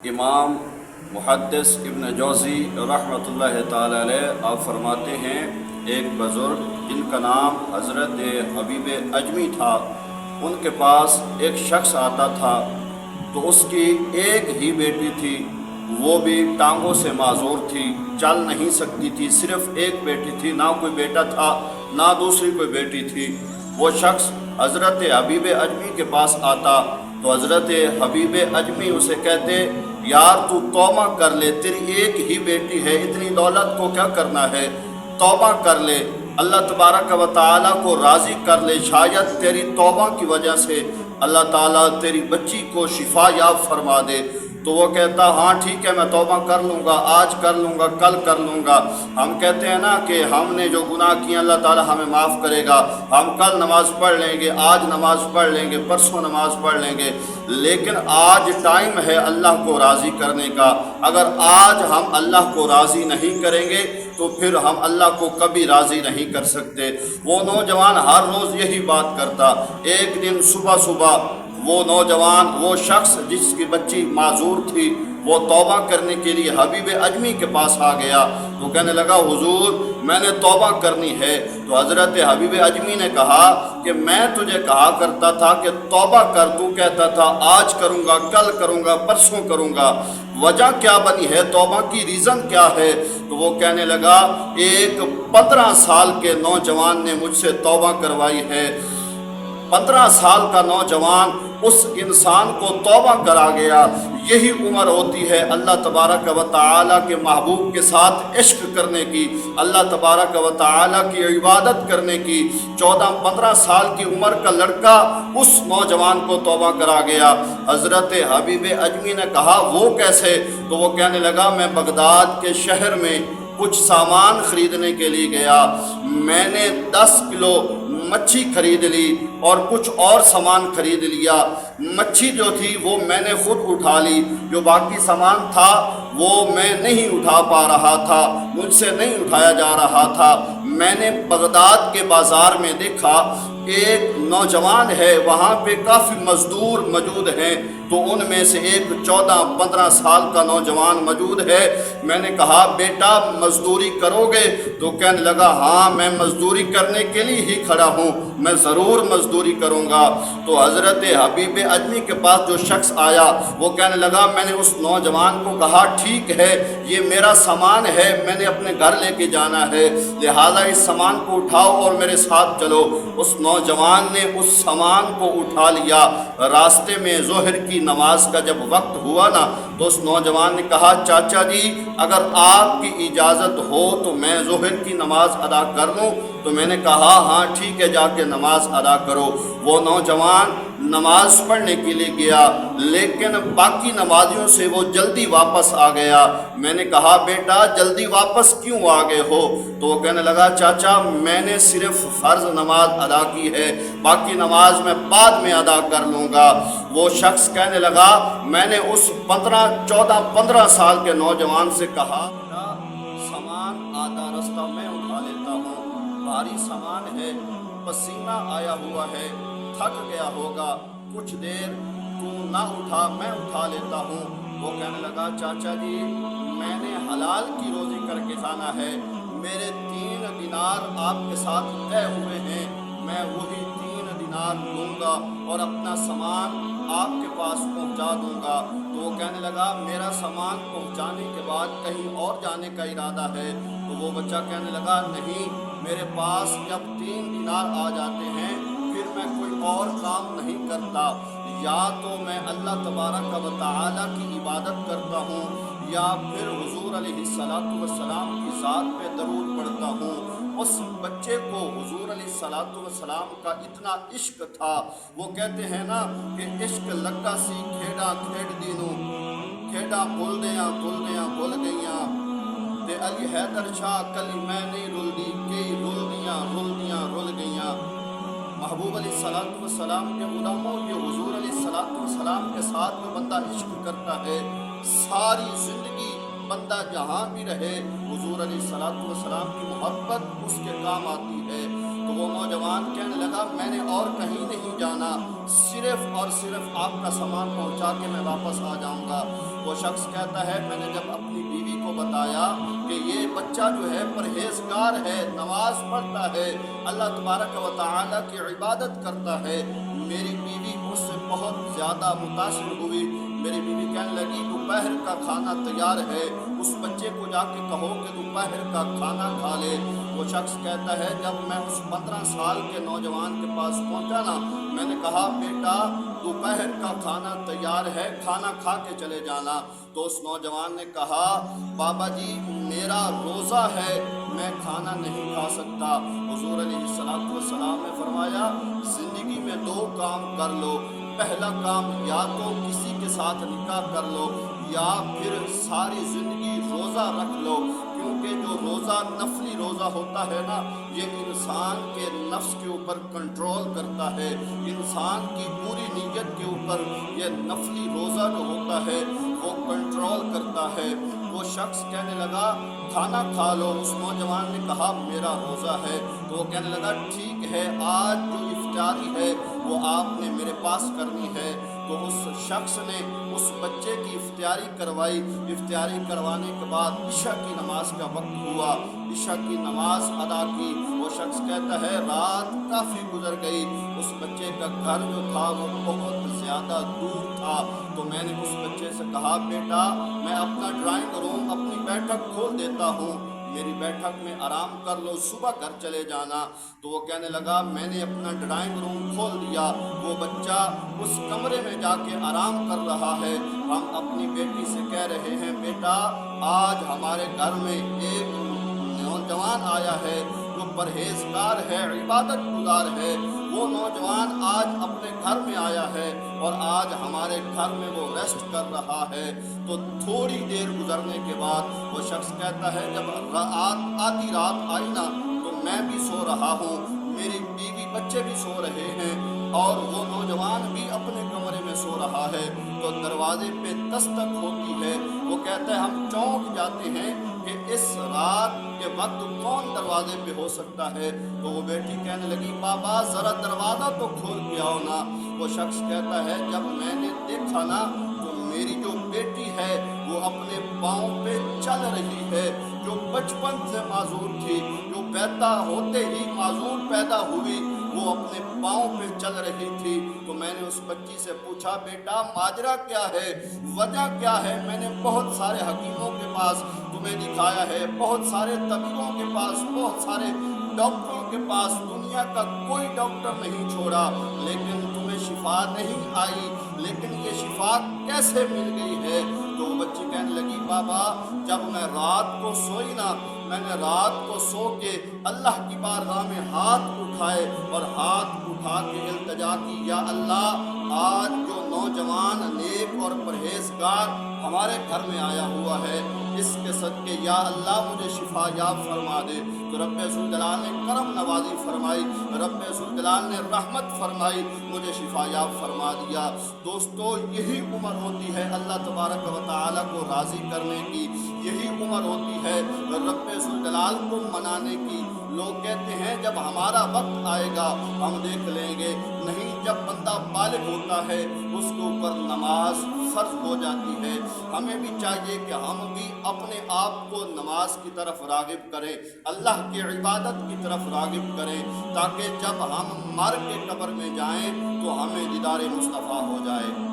امام محدث ابن جوزی رحمۃ تعالی علیہ آپ فرماتے ہیں ایک بزرگ جن کا نام حضرت حبیب اجمی تھا، ان کے پاس ایک شخص آتا تھا تو اس کی ایک ہی بیٹی تھی، وہ بھی ٹانگوں سے معذور تھی، چل نہیں سکتی تھی، صرف ایک بیٹی تھی، نہ کوئی بیٹا تھا نہ دوسری کوئی بیٹی تھی۔ وہ شخص حضرت حبیب اجمی کے پاس آتا تو حضرت حبیب اجمی اسے کہتے، یار تو توبہ کر لے، تیری ایک ہی بیٹی ہے، اتنی دولت کو کیا کرنا ہے، توبہ کر لے، اللہ تبارک و تعالیٰ کو راضی کر لے، شاید تیری توبہ کی وجہ سے اللہ تعالیٰ تیری بچی کو شفا یاب فرما دے۔ تو وہ کہتا ہاں ٹھیک ہے، میں توبہ کر لوں گا، آج کر لوں گا، کل کر لوں گا۔ ہم کہتے ہیں نا کہ ہم نے جو گناہ کیے اللہ تعالیٰ ہمیں معاف کرے گا، ہم کل نماز پڑھ لیں گے، آج نماز پڑھ لیں گے، پرسوں نماز پڑھ لیں گے، لیکن آج ٹائم ہے اللہ کو راضی کرنے کا۔ اگر آج ہم اللہ کو راضی نہیں کریں گے تو پھر ہم اللہ کو کبھی راضی نہیں کر سکتے۔ وہ نوجوان ہر روز یہی بات کرتا۔ ایک دن صبح صبح وہ نوجوان، وہ شخص جس کی بچی معذور تھی، وہ توبہ کرنے کے لیے حبیب اجمی کے پاس آ گیا تو کہنے لگا، حضور میں نے توبہ کرنی ہے۔ تو حضرت حبیب اجمی نے کہا کہ میں تجھے کہا کرتا تھا کہ توبہ کر، تو کہتا تھا آج کروں گا، کل کروں گا، پرسوں کروں گا، وجہ کیا بنی ہے، توبہ کی ریزن کیا ہے؟ تو وہ کہنے لگا، ایک 15 سال کے نوجوان نے مجھ سے توبہ کروائی ہے۔ 15 سال کا نوجوان اس انسان کو توبہ کرا گیا۔ یہی عمر ہوتی ہے اللہ تبارک و تعالیٰ کے محبوب کے ساتھ عشق کرنے کی، اللہ تبارک و تعالیٰ کی عبادت کرنے کی۔ 14-15 سال کی عمر کا لڑکا اس نوجوان کو توبہ کرا گیا۔ حضرت حبیب اجمی نے کہا وہ کیسے؟ تو وہ کہنے لگا، میں بغداد کے شہر میں کچھ سامان خریدنے کے لیے گیا، میں نے 10 کلو مچھی خرید لی اور کچھ اور سامان خرید لیا۔ مچھی جو تھی وہ میں نے خود اٹھا لی، جو باقی سامان تھا وہ میں نہیں اٹھا پا رہا تھا، مجھ سے نہیں اٹھایا جا رہا تھا۔ میں نے بغداد کے بازار میں دیکھا ایک نوجوان ہے، وہاں پہ کافی مزدور موجود ہیں، تو ان میں سے ایک 14-15 سال کا نوجوان موجود ہے۔ میں نے کہا بیٹا مزدوری کرو گے؟ تو کہنے لگا ہاں میں مزدوری کرنے کے لیے ہی کھڑا ہوں، میں ضرور مزدوری کروں گا۔ تو حضرت حبیب اجمی کے پاس جو شخص آیا وہ کہنے لگا، میں نے اس نوجوان کو کہا ٹھیک ہے یہ میرا سامان ہے، میں نے اپنے گھر لے کے جانا ہے، لہذا اس سامان کو اٹھاؤ اور میرے ساتھ چلو۔ اس نوجوان نے اس سامان کو اٹھا لیا۔ راستے میں ظہر کی نماز کا جب وقت ہوا نا تو اس نوجوان نے کہا، چاچا جی اگر آپ کی اجازت ہو تو میں ظہر کی نماز ادا کر لوں؟ تو میں نے کہا ہاں ٹھیک ہے، جا کے نماز ادا کرو۔ وہ نوجوان نماز پڑھنے کے لیے گیا، لیکن باقی نمازیوں سے وہ جلدی واپس آ گیا۔ میں نے کہا بیٹا جلدی واپس کیوں آ گئے ہو؟ تو وہ کہنے لگا، چاچا میں نے صرف فرض نماز ادا کی ہے، باقی نماز میں بعد میں ادا کر لوں گا۔ وہ شخص کہنے لگا، میں نے اس 14-15 سال کے نوجوان سے کہا، سامان آدھا رستہ میں اٹھا لیتا ہوں، بھاری سامان ہے، پسینہ آیا ہوا ہے، تھک گیا ہوگا، کچھ دیر تو نہ اٹھا، میں اٹھا لیتا ہوں۔ وہ کہنے لگا، چاچا جی میں نے حلال کی روزی کر کے کھانا ہے، میرے 3 دینار آپ کے ساتھ طے ہوئے ہیں، میں وہی 3 دینار دوں گا اور اپنا سامان آپ کے پاس پہنچا دوں گا۔ تو وہ کہنے لگا، میرا سامان پہنچانے کے بعد کہیں اور جانے کا ارادہ ہے؟ تو وہ بچہ کہنے لگا، نہیں، میرے پاس جب 3 دینار آ جاتے ہیں پھر میں کوئی اور کام نہیں کرتا، یا تو میں اللہ تبارک و تعالیٰ کی عبادت کرتا ہوں یا پھر حضور علیہ السلام کی ذات پہ درود پڑھتا ہوں۔ اس بچے کو حضور علیہ السلام کا اتنا عشق تھا، وہ کہتے ہیں نا کہ عشق لگا سی کھیڑا کھیڑ دینوں، کھیڑا بول دیاں بول گئیاں، تے علی حیدر شاہ کلی میں نہیں رل دی، کئی رل گئیاں۔ محبوب علیہ السلام کے غلاموں، یہ حضور علیہ السلام کے ساتھ میں بندہ عشق کرتا ہے، ساری زندگی بندہ جہاں بھی رہے حضور علیہ السلام کی محبت اس کے کام آتی ہے۔ تو وہ نوجوان کہنے لگا میں نے اور کہیں نہیں جانا، صرف اور صرف آپ کا سامان پہنچا کے میں واپس آ جاؤں گا۔ وہ شخص کہتا ہے میں نے جب اپنی بیوی کو بتایا کہ یہ بچہ جو ہے پرہیزگار ہے، نماز پڑھتا ہے، اللہ تبارک و تعالیٰ کی عبادت کرتا ہے، میری بیوی اس سے بہت زیادہ متاثر ہوئی۔ میری بیوی کہنے لگی دوپہر کا کھانا تیار ہے، اس بچے کو جا کے کہو کہ دوپہر کا کھانا کھا لے۔ وہ شخص کہتا ہے جب میں اس 15 سال کے نوجوان کے پاس پہنچا نا، میں نے کہا بیٹا دوپہر کا کھانا تیار ہے، کھانا کھا کے چلے جانا۔ تو اس نوجوان نے کہا بابا جی میرا روزہ ہے، میں کھانا نہیں کھا سکتا۔ حضور علیہ السلام نے فرمایا زندگی میں 2 کام کر لو، پہلا کام یا تو کسی کے ساتھ نکاح کر لو یا پھر ساری زندگی روزہ رکھ لو، کیونکہ جو روزہ نفلی روزہ ہوتا ہے نا، یہ انسان کے نفس کے اوپر کنٹرول کرتا ہے، انسان کی پوری نیت کے اوپر یہ نفلی روزہ جو ہوتا ہے وہ کنٹرول کرتا ہے۔ وہ شخص کہنے لگا کھانا کھا لو۔ اس نوجوان نے کہا میرا روزہ ہے۔ تو وہ کہنے لگا ٹھیک ہے، آج جو افطاری ہے وہ آپ نے میرے پاس کرنی ہے۔ تو اس شخص نے اس بچے کی افطاری کروائی۔ افطاری کروانے کے بعد عشاء کی نماز کا وقت ہوا، عشاء کی نماز ادا کی۔ وہ شخص کہتا ہے رات کافی گزر گئی، اس بچے کا گھر جو تھا وہ بہت زیادہ دور تھا۔ تو میں نے اس بچے سے کہا بیٹا میں اپنا ڈرائنگ روم اپنی بیٹھک کھول دیتا ہوں، میری بیٹھک میں آرام کر لو، صبح گھر چلے جانا۔ تو وہ کہنے لگا میں نے اپنا ڈرائنگ روم کھول دیا، وہ بچہ اس کمرے میں جا کے آرام کر رہا ہے۔ ہم اپنی بیٹی سے کہہ رہے ہیں بیٹا آج ہمارے گھر میں ایک نوجوان آیا ہے جو پرہیزگار ہے، عبادت گزار ہے، وہ نوجوان آج اپنے گھر میں آیا ہے اور آج ہمارے گھر میں وہ ریسٹ کر رہا ہے۔ تو تھوڑی دیر گزرنے کے بعد وہ شخص کہتا ہے جب آدھی رات آئی نا تو میں بھی سو رہا ہوں، میری بیوی بچے بھی سو رہے ہیں اور وہ نوجوان بھی اپنے کمرے میں سو رہا ہے۔ تو دروازے پہ دستک ہوتی ہے، وہ کہتا ہے ہم چونک جاتے ہیں کہ اس رات کے وقت کون دروازے پہ ہو سکتا ہے۔ تو وہ بیٹی کہنے لگی بابا ذرا دروازہ تو کھول کے آؤ نا۔ وہ شخص کہتا ہے جب میں نے دیکھا نا تو میری جو بیٹی ہے وہ اپنے پاؤں پہ چل رہی ہے، جو بچپن سے معذور تھی، جو پیدا ہوتے ہی معذور پیدا ہوئی، وہ اپنے پاؤں پہ چل رہی تھی۔ تو میں نے اس بچی سے پوچھا بیٹا ماجرا کیا ہے، وجہ کیا ہے؟ میں نے بہت سارے حکیموں کے پاس تمہیں دکھایا ہے، بہت سارے طبیبوں کے پاس، بہت سارے ڈاکٹروں کے پاس، دنیا کا کوئی ڈاکٹر نہیں چھوڑا لیکن تمہیں شفا نہیں آئی، لیکن یہ شفا کیسے مل گئی ہے؟ تو وہ بچی کہنے لگی بابا جب میں رات کو سوئی نا، میں نے رات کو سو کے اللہ کی بارگاہ میں ہاتھ اٹھائے اور ہاتھ اٹھا کے التجا کی یا اللہ آج جو نوجوان نیک اور پرہیزگار ہمارے گھر میں آیا ہوا ہے اس کے صدقے یا اللہ مجھے شفا یاب فرما دے۔ تو رب ذوالجلال نے کرم نوازی فرمائی، رب ذوالجلال نے رحمت فرمائی، مجھے شفا یاب فرما دیا۔ دوستو یہی عمر ہوتی ہے اللہ تبارک و تعالیٰ کو راضی کرنے کی، یہی عمر ہوتی ہے رب ذوالجلال کو منانے کی۔ لوگ کہتے ہیں جب ہمارا وقت آئے گا ہم دیکھ لیں گے، نہیں جب بندہ بالغ ہوتا ہے اس کے اوپر نماز فرض ہو جاتی ہے۔ ہمیں بھی چاہیے کہ ہم بھی اپنے آپ کو نماز کی طرف راغب کریں، اللہ کی عبادت کی طرف راغب کریں، تاکہ جب ہم مر کے قبر میں جائیں تو ہمیں دیدار مصطفیٰ ہو جائے۔